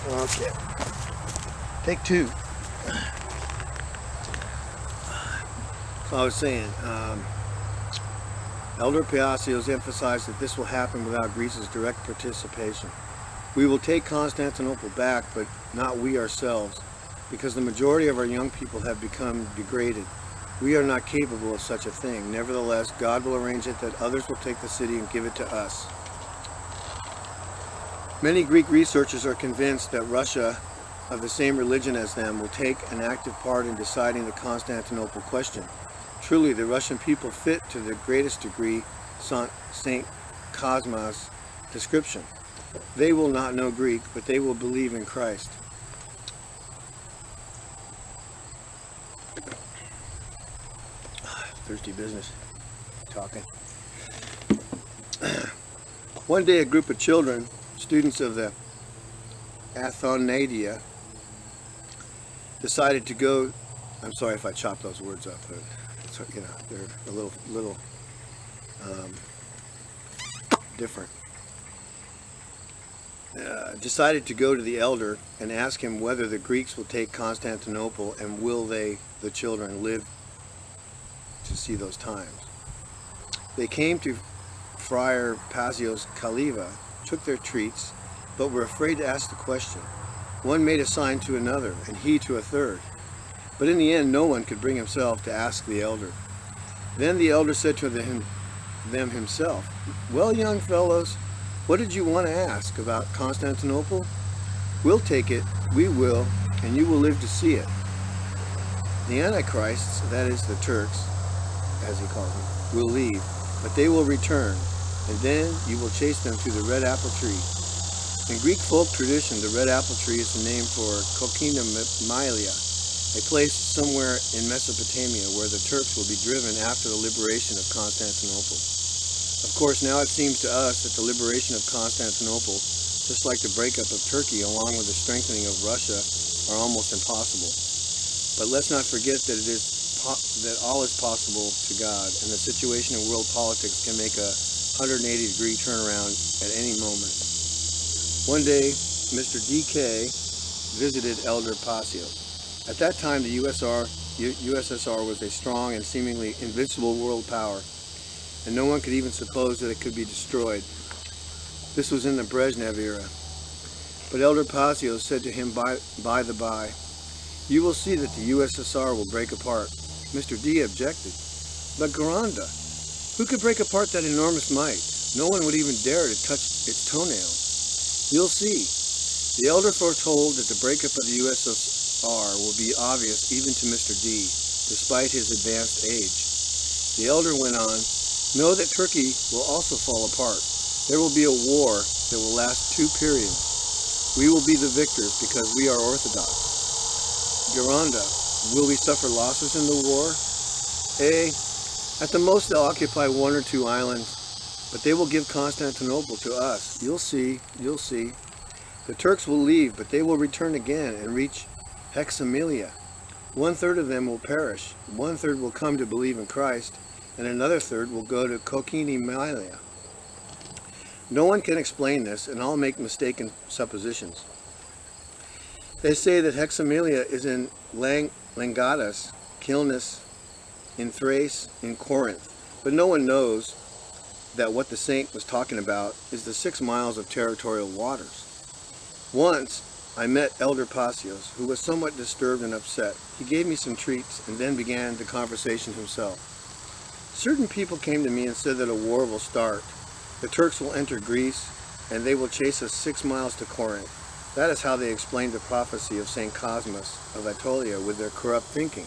Okay. Take two. So I was saying, Elder Palacios emphasized that this will happen without Greece's direct participation. We will take Constantinople back, but not we ourselves, because the majority of our young people have become degraded. We are not capable of such a thing. Nevertheless, God will arrange it that others will take the city and give it to us. Many Greek researchers are convinced that Russia, of the same religion as them, will take an active part in deciding the Constantinople question. Truly, the Russian people fit to the greatest degree St. Cosmas' description. They will not know Greek, but they will believe in Christ. Thirsty business. Talking. One day a group of children, students of the Athanadia, decided to go. I'm sorry if I chop those words up, but it's, they're a little different. Decided to go to the elder and ask him whether the Greeks will take Constantinople and will they, the children, live to see those times. They came to Friar Pasios Kaliva, took their treats, but were afraid to ask the question. One made a sign to another, and he to a third. But in the end, no one could bring himself to ask the elder. Then the elder said to them himself, "Well, young fellows, what did you want to ask about Constantinople? We'll take it, we will, and you will live to see it. The Antichrists, that is the Turks, as he calls them, will leave, but they will return, and then you will chase them to the red apple tree." In Greek folk tradition, the red apple tree is the name for Kokina Mylia, a place somewhere in Mesopotamia where the Turks will be driven after the liberation of Constantinople. Of course, now it seems to us that the liberation of Constantinople, just like the breakup of Turkey along with the strengthening of Russia, are almost impossible. But let's not forget that that all is possible to God, and the situation in world politics can make a 180-degree turnaround at any moment. One day, Mr. D.K. visited Elder Pasios. At that time, the USSR was a strong and seemingly invincible world power, and no one could even suppose that it could be destroyed. This was in the Brezhnev era. But Elder Pasios said to him by the by, "You will see that the USSR will break apart." Mr. D objected. "But Garanda, who could break apart that enormous might? No one would even dare to touch its toenails. You'll see." The elder foretold that the breakup of the USSR will be obvious even to Mr. D, despite his advanced age. The elder went on, "Know that Turkey will also fall apart. There will be a war that will last 2 periods. We will be the victors because we are Orthodox. Garanda, will we suffer losses in the war? At the most they'll occupy 1 or 2 islands, but they will give Constantinople to us. You'll see, you'll see. The Turks will leave, but they will return again and reach Hexamelia. 1/3 of them will perish, 1/3 will come to believe in Christ, and another third will go to Kokini Mylia. No one can explain this, and all make mistaken suppositions. They say that Hexamelia is in Langadas, Kilnis, in Thrace, in Corinth, but no one knows that what the saint was talking about is the 6 miles of territorial waters. Once I met Elder Pasios, who was somewhat disturbed and upset. He gave me some treats and then began the conversation himself. Certain people came to me and said that a war will start. The Turks will enter Greece, and they will chase us 6 miles to Corinth. That is how they explained the prophecy of St. Cosmas of Aetolia with their corrupt thinking.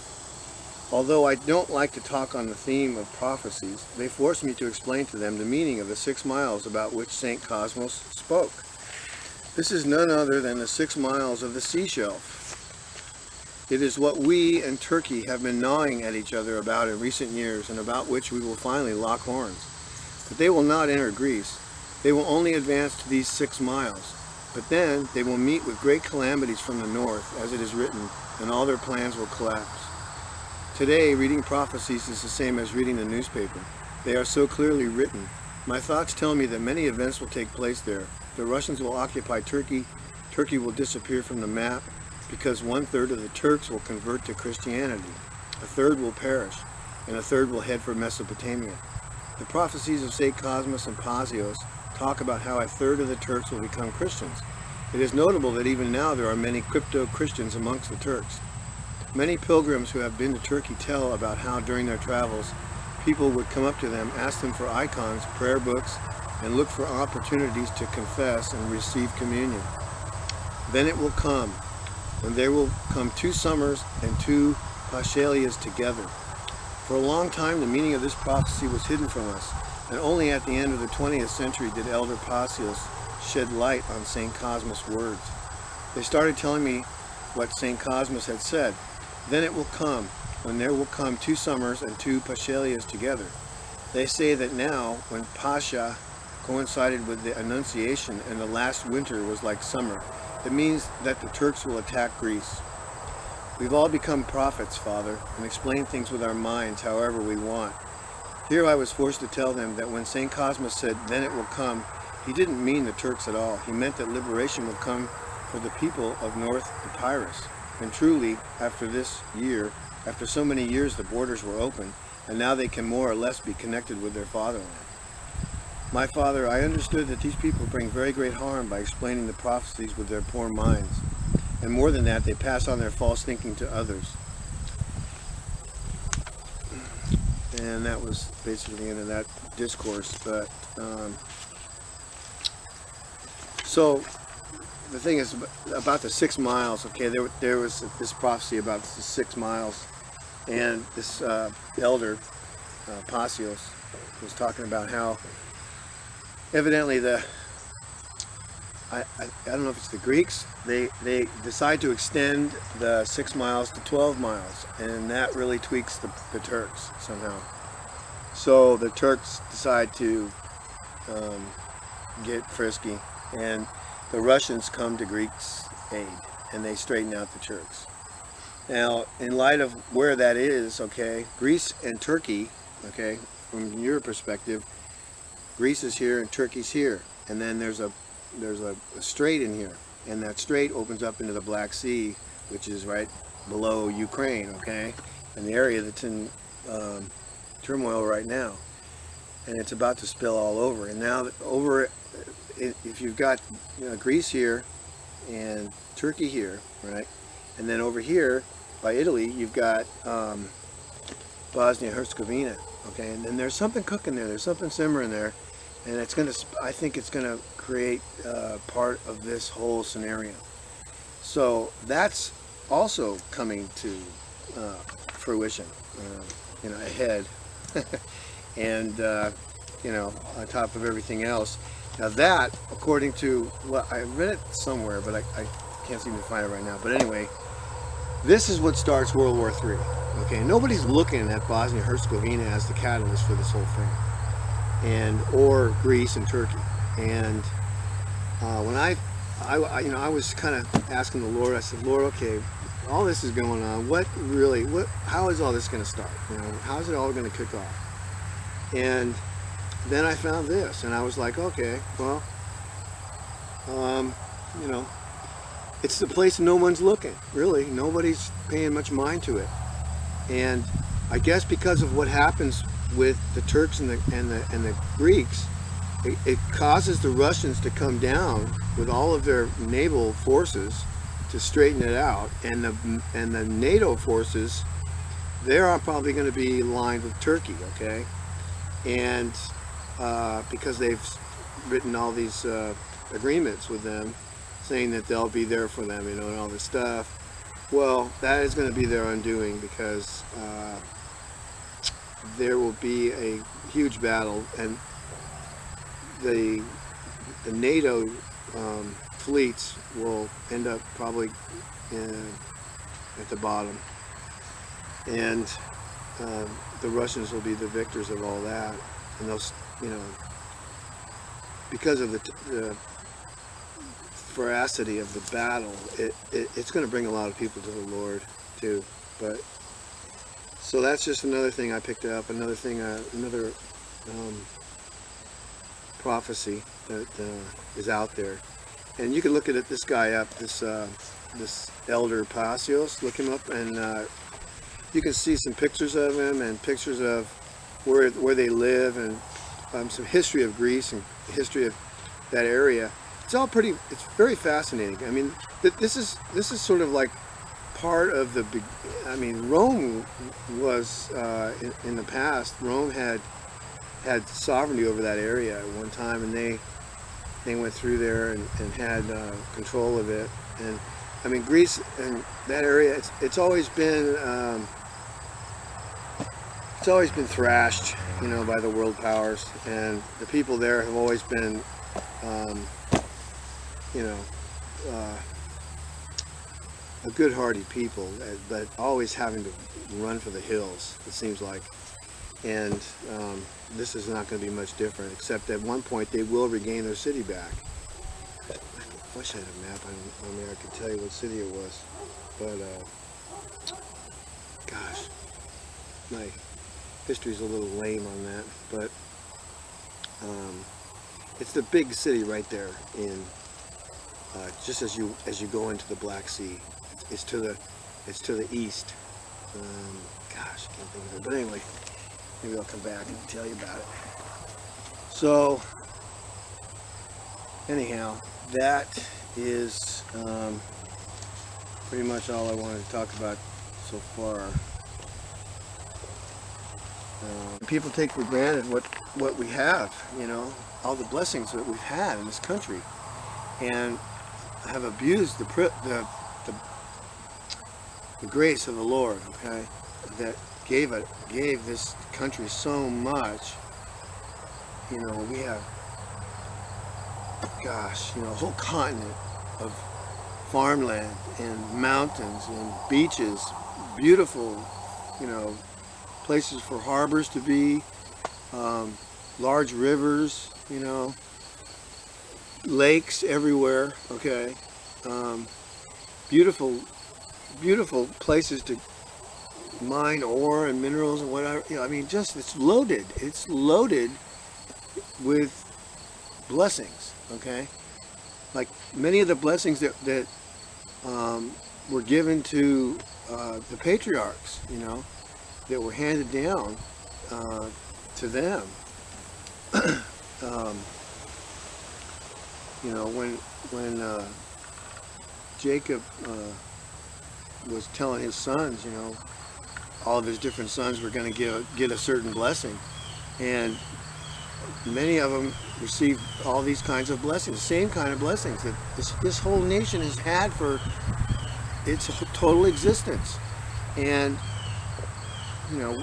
Although I don't like to talk on the theme of prophecies, they forced me to explain to them the meaning of the 6 miles about which St. Cosmos spoke. This is none other than the 6 miles of the sea shelf. It is what we and Turkey have been gnawing at each other about in recent years, and about which we will finally lock horns. But they will not enter Greece. They will only advance to these 6 miles. But then they will meet with great calamities from the north, as it is written, and all their plans will collapse. Today, reading prophecies is the same as reading the newspaper. They are so clearly written. My thoughts tell me that many events will take place there. The Russians will occupy Turkey, Turkey will disappear from the map because 1/3 of the Turks will convert to Christianity, a third will perish, and a third will head for Mesopotamia. The prophecies of St. Cosmas and Pasios talk about how a third of the Turks will become Christians. It is notable that even now there are many crypto-Christians amongst the Turks. Many pilgrims who have been to Turkey tell about how during their travels, people would come up to them, ask them for icons, prayer books, and look for opportunities to confess and receive communion. Then it will come, when there will come 2 summers and 2 Pashalias together. For a long time, the meaning of this prophecy was hidden from us, and only at the end of the 20th century did Elder Pasios shed light on St. Cosmas' words. They started telling me what St. Cosmas had said. Then it will come, when there will come 2 summers and 2 Pashalias together. They say that now, when Pascha coincided with the Annunciation and the last winter was like summer, it means that the Turks will attack Greece. We've all become prophets, Father, and explain things with our minds however we want. Here I was forced to tell them that when St. Cosmas said, "Then it will come," he didn't mean the Turks at all. He meant that liberation will come for the people of North Epirus. And truly, after this year, after so many years, the borders were open, and now they can more or less be connected with their fatherland. My Father, I understood that these people bring very great harm by explaining the prophecies with their poor minds. And more than that, they pass on their false thinking to others. And that was basically the end of that discourse. But so the thing is about the 6 miles. Okay, there was this prophecy about the 6 miles, and this elder Pasios was talking about how evidently I don't know if it's the Greeks, they decide to extend the 6 miles to 12 miles, and that really tweaks the Turks somehow. So the Turks decide to get frisky, and the Russians come to Greeks' aid, and they straighten out the Turks. Now, in light of where that is, okay, Greece and Turkey, okay, from your perspective, Greece is here and Turkey's here, and then there's a strait in here, and that strait opens up into the Black Sea, which is right below Ukraine, okay, and the area that's in turmoil right now, and it's about to spill all over. And now if you've got Greece here and Turkey here, right, and then over here by Italy you've got Bosnia-Herzegovina, okay, and then there's something cooking there, there's something simmering there, and I think it's gonna create part of this whole scenario. So that's also coming to fruition, ahead, and on top of everything else. Now that, according to, well, I read it somewhere, but I can't seem to find it right now. But anyway, this is what starts World War III. Okay, nobody's looking at Bosnia-Herzegovina as the catalyst for this whole thing, or Greece and Turkey. And when I was kind of asking the Lord, I said, Lord, okay, all this is going on. How is all this going to start? How is it all going to kick off? And then I found this, and I was like, okay, well, it's the place no one's looking, really. Nobody's paying much mind to it. And I guess because of what happens with the Turks and the Greeks, it causes the Russians to come down with all of their naval forces to straighten it out, and the NATO forces, they're probably going to be aligned with Turkey, okay, and because they've written all these agreements with them, saying that they'll be there for them, and all this stuff. Well, that is going to be their undoing, because there will be a huge battle, and the NATO fleets will end up probably at the bottom, and the Russians will be the victors of all that, and those, because of the veracity of the battle, it's going to bring a lot of people to the Lord too. But so that's just another thing I picked up, another prophecy that is out there. and you can look at it, this guy up, this Elder Paisios, look him up, and you can see some pictures of him and pictures of where they live, and some history of Greece and history of that area. It's all pretty, it's very fascinating. I mean, this is sort of like part of the big, I mean, Rome was, in the past, Rome had sovereignty over that area at one time, and they went through there and had control of it. And I mean, Greece and that area, it's always been thrashed, you know, by the world powers, and the people there have always been, you know, a good-hearted people, but always having to run for the hills, it seems like. And this is not going to be much different, except at one point they will regain their city back. I wish I had a map on there. I could tell you what city it was, but gosh, my history's a little lame on that. But it's the big city right there in just as you go into the Black Sea. It's to the east. Gosh, I can't think of it. But anyway, maybe I'll come back and tell you about it. So, anyhow, that is pretty much all I wanted to talk about so far. People take for granted what we have, you know, all the blessings that we've had in this country, and have abused the grace of the Lord, okay, that gave this country so much. You know, we have, gosh, you know, a whole continent of farmland and mountains and beaches, beautiful, you know, places for harbors to be, large rivers, you know, lakes everywhere, okay, beautiful places to mine ore and minerals and whatever. You know, I mean, just it's loaded with blessings, okay? Like many of the blessings that were given to the patriarchs, you know, that were handed down to them. You know, when Jacob was telling his sons, you know, all of his different sons were going to get a certain blessing, and many of them received all these kinds of blessings, the same kind of blessings that this whole nation has had for its total existence. And you know,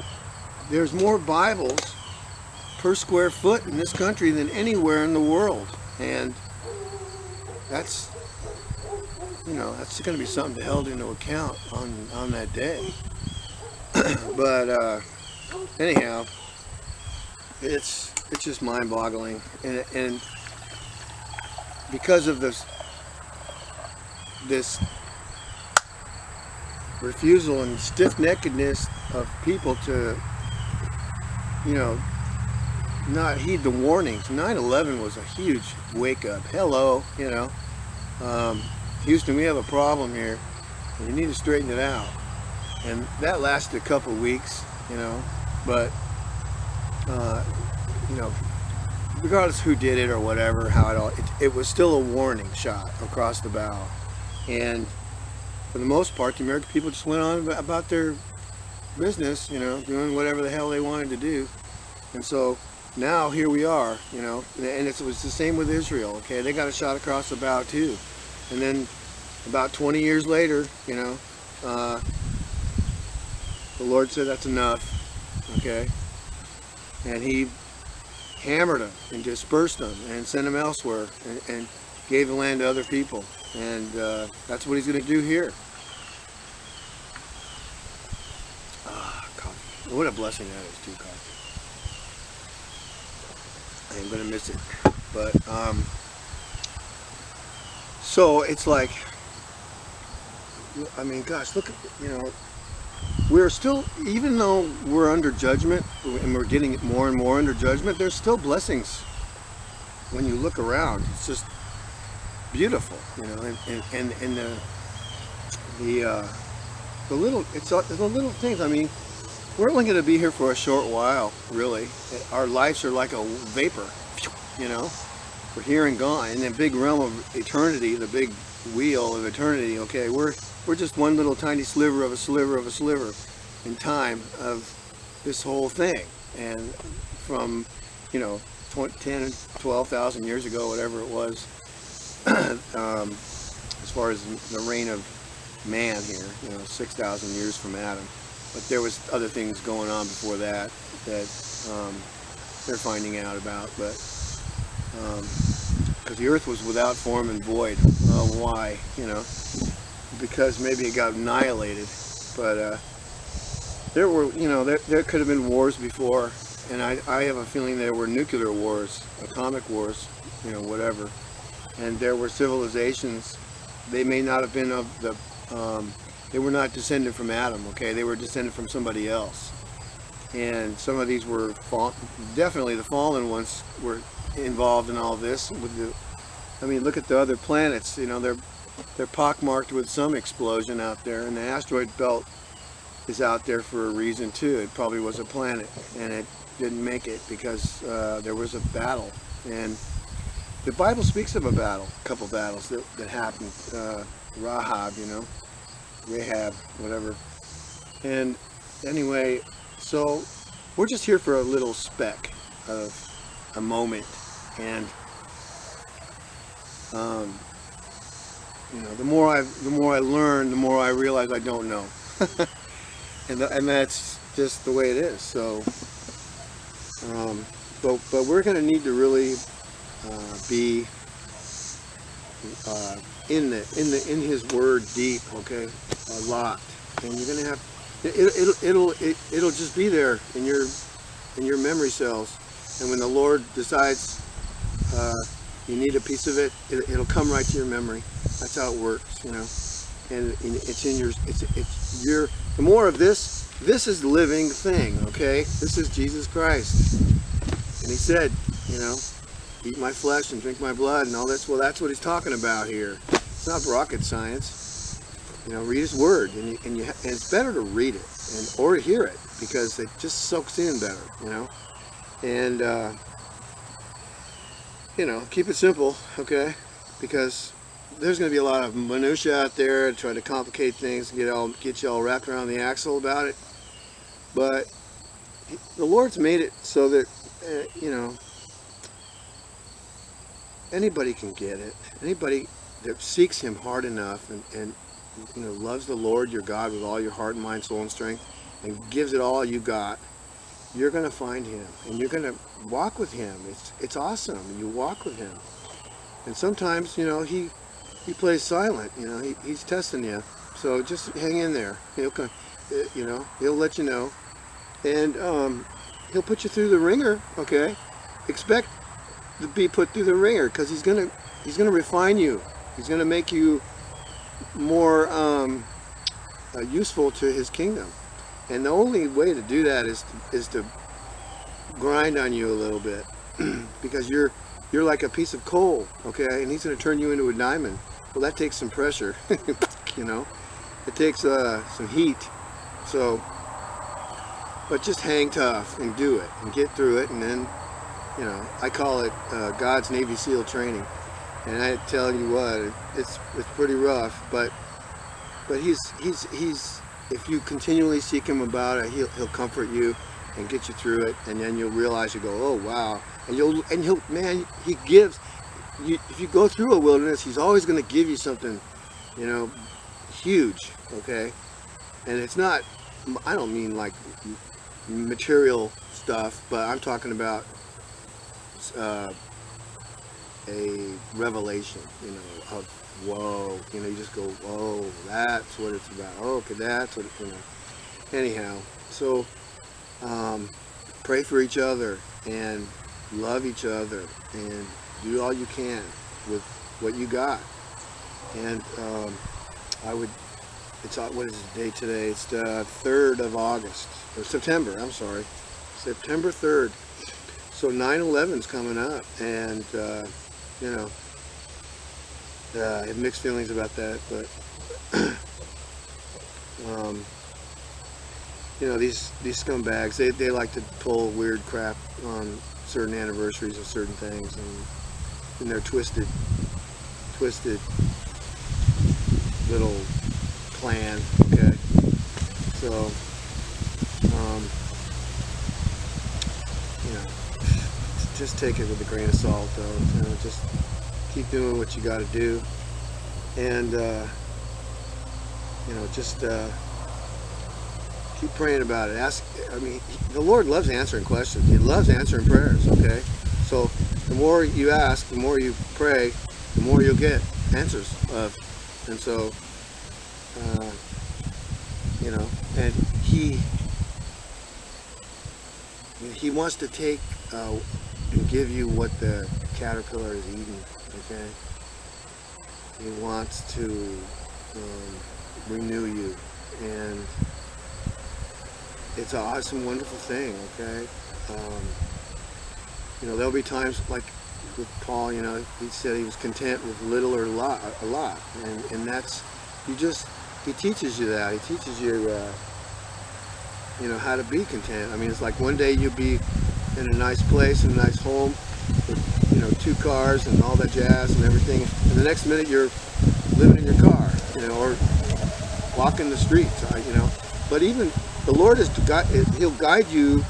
there's more Bibles per square foot in this country than anywhere in the world, and that's, you know, that's going to be something to held into account on that day. But anyhow, it's just mind-boggling, and because of this refusal and stiff-neckedness of people to, you know, not heed the warnings. 9/11 was a huge wake-up. Hello, you know, Houston, we have a problem here, and you need to straighten it out. And that lasted a couple of weeks, you know, but you know, regardless who did it or whatever, how it was still a warning shot across the bow. And for the most part, the American people just went on about their business, you know, doing whatever the hell they wanted to do. And so now here we are, you know, and it was the same with Israel, okay? They got a shot across the bow too. And then about 20 years later, you know, the Lord said that's enough, okay? And he hammered them and dispersed them and sent them elsewhere, and gave the land to other people. And that's what he's going to do here. Coffee. What a blessing that is, too, coffee. I ain't going to miss it. But, so it's like, I mean, gosh, look at, you know, we're still, even though we're under judgment, and we're getting more and more under judgment, there's still blessings when you look around. It's just, beautiful, you know, and the little, it's the little things. I mean, we're only going to be here for a short while, really. Our lives are like a vapor, you know. We're here and gone in the big realm of eternity, the big wheel of eternity. Okay, we're just one little tiny sliver of a sliver of a sliver in time of this whole thing. And from, you know, 10, 12,000 years ago, whatever it was, as far as the reign of man here, you know, 6,000 years from Adam. But there was other things going on before that they're finding out about. But because the earth was without form and void. Why? You know, because maybe it got annihilated. But there were, you know, there could have been wars before, and I have a feeling there were nuclear wars, atomic wars, you know, whatever. And there were civilizations. They may not have been of the, they were not descended from Adam, okay? They were descended from somebody else. And some of these were, definitely the fallen ones were involved in all this. With the, I mean, look at the other planets, you know, they're pockmarked with some explosion out there, and the asteroid belt is out there for a reason too. It probably was a planet, and it didn't make it because there was a battle. And the Bible speaks of a battle, a couple battles that happened. Rahab, you know, Rahab, whatever. And anyway, so we're just here for a little speck of a moment, and you know, the more I learn, the more I realize I don't know, and that's just the way it is. So, but we're going to need to really be in His Word deep, okay, a lot, and you're going to have it'll just be there in your memory cells, and when the Lord decides you need a piece of it, it'll come right to your memory. That's how it works, you know. And it's in your, it's your, the more of this is the living thing, okay? This is Jesus Christ. And He said, you know, eat my flesh and drink my blood and all this. Well, that's what He's talking about here. It's not rocket science. You know, read His Word, and it's better to read it or hear it, because it just soaks in better, you know. And you know, keep it simple, okay? Because there's going to be a lot of minutia out there trying to complicate things and get you all wrapped around the axle about it. But the Lord's made it so that you know, anybody can get it. Anybody that seeks Him hard enough and you know, loves the Lord your God with all your heart and mind, soul, and strength, and gives it all you got, you're going to find Him, and you're going to walk with Him. It's awesome. You walk with Him, and sometimes, you know, He plays silent. You know, He's testing you. So just hang in there. He'll come, you know, He'll let you know, and He'll put you through the ringer. Okay, expect to be put through the ringer, because He's gonna refine you. He's gonna make you more useful to His kingdom. And the only way to do that is to grind on you a little bit, because you're like a piece of coal, okay? And He's going to turn you into a diamond. Well, that takes some pressure, you know. It takes some heat. So, but just hang tough and do it and get through it. And then, you know, I call it God's Navy SEAL training. And I tell you what, it's pretty rough, but he's if you continually seek Him about it, He'll comfort you and get you through it, and then you'll realize, you go, oh wow, and he'll man, He gives you, if you go through a wilderness, He's always going to give you something, you know, huge, okay? And it's not, I don't mean like material stuff, but I'm talking about a revelation, you know, of whoa, you know, you just go, whoa, that's what it's about. Oh, okay, that's what, you know. Anyhow, so pray for each other and love each other and do all you can with what you got. And what is the date today? It's the 3rd of August, or September, I'm sorry, September 3rd. So 9/11's coming up, and you know, I have mixed feelings about that, but you know, these scumbags, they like to pull weird crap on certain anniversaries of certain things, and their twisted little plan. Okay, so you know, just take it with a grain of salt, though. You know, just keep doing what you got to do, and you know, just keep praying about it. I mean, the Lord loves answering questions. He loves answering prayers. Okay, so the more you ask, the more you pray, the more you'll get answers. And so, you know, and He wants to take and give you what the caterpillar is eating. Okay, He wants to renew you, and it's an awesome, wonderful thing. Okay, you know, there'll be times like with Paul. You know, he said he was content with little or a lot, and that's he teaches you that. He teaches you, you know, how to be content. I mean, it's like one day you'll be in a nice place, in a nice home, with, you know, 2 cars and all that jazz and everything, and the next minute you're living in your car, you know, or walking the streets, you know. But even the Lord He'll guide you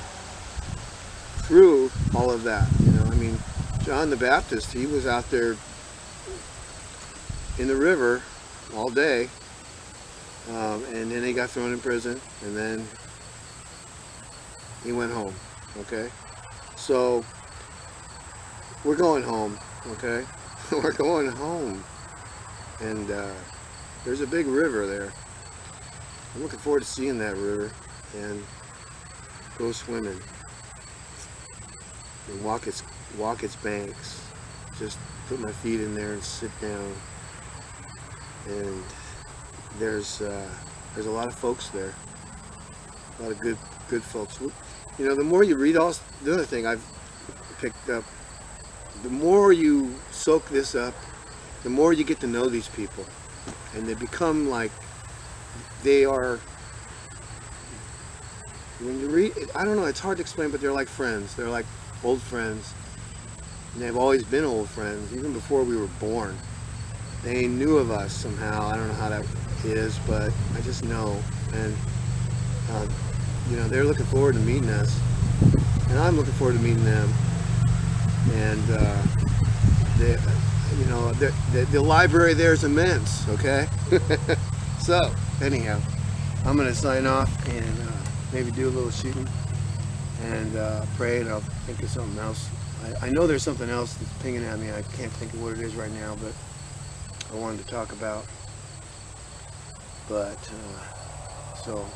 through all of that. You know, I mean, John the Baptist, he was out there in the river all day, and then he got thrown in prison, and then he went home. Okay, so we're going home. Okay, we're going home, and there's a big river there. I'm looking forward to seeing that river and go swimming and walk its banks. Just put my feet in there and sit down. And there's a lot of folks there, a lot of good folks. You know, the more you read the other thing I've picked up, the more you soak this up, the more you get to know these people, and they become like they are. When you read, I don't know, it's hard to explain, but they're like friends. They're like old friends, and they've always been old friends, even before we were born. They knew of us somehow. I don't know how that is, but I just know. And you know, they're looking forward to meeting us, and I'm looking forward to meeting them. And they, you know, the library there is immense. Okay. So anyhow, I'm gonna sign off and maybe do a little shooting and pray, and I'll think of something else. I know there's something else that's pinging at me. I can't think of what it is right now, but I wanted to talk about. But so,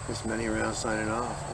this Manny around signing off.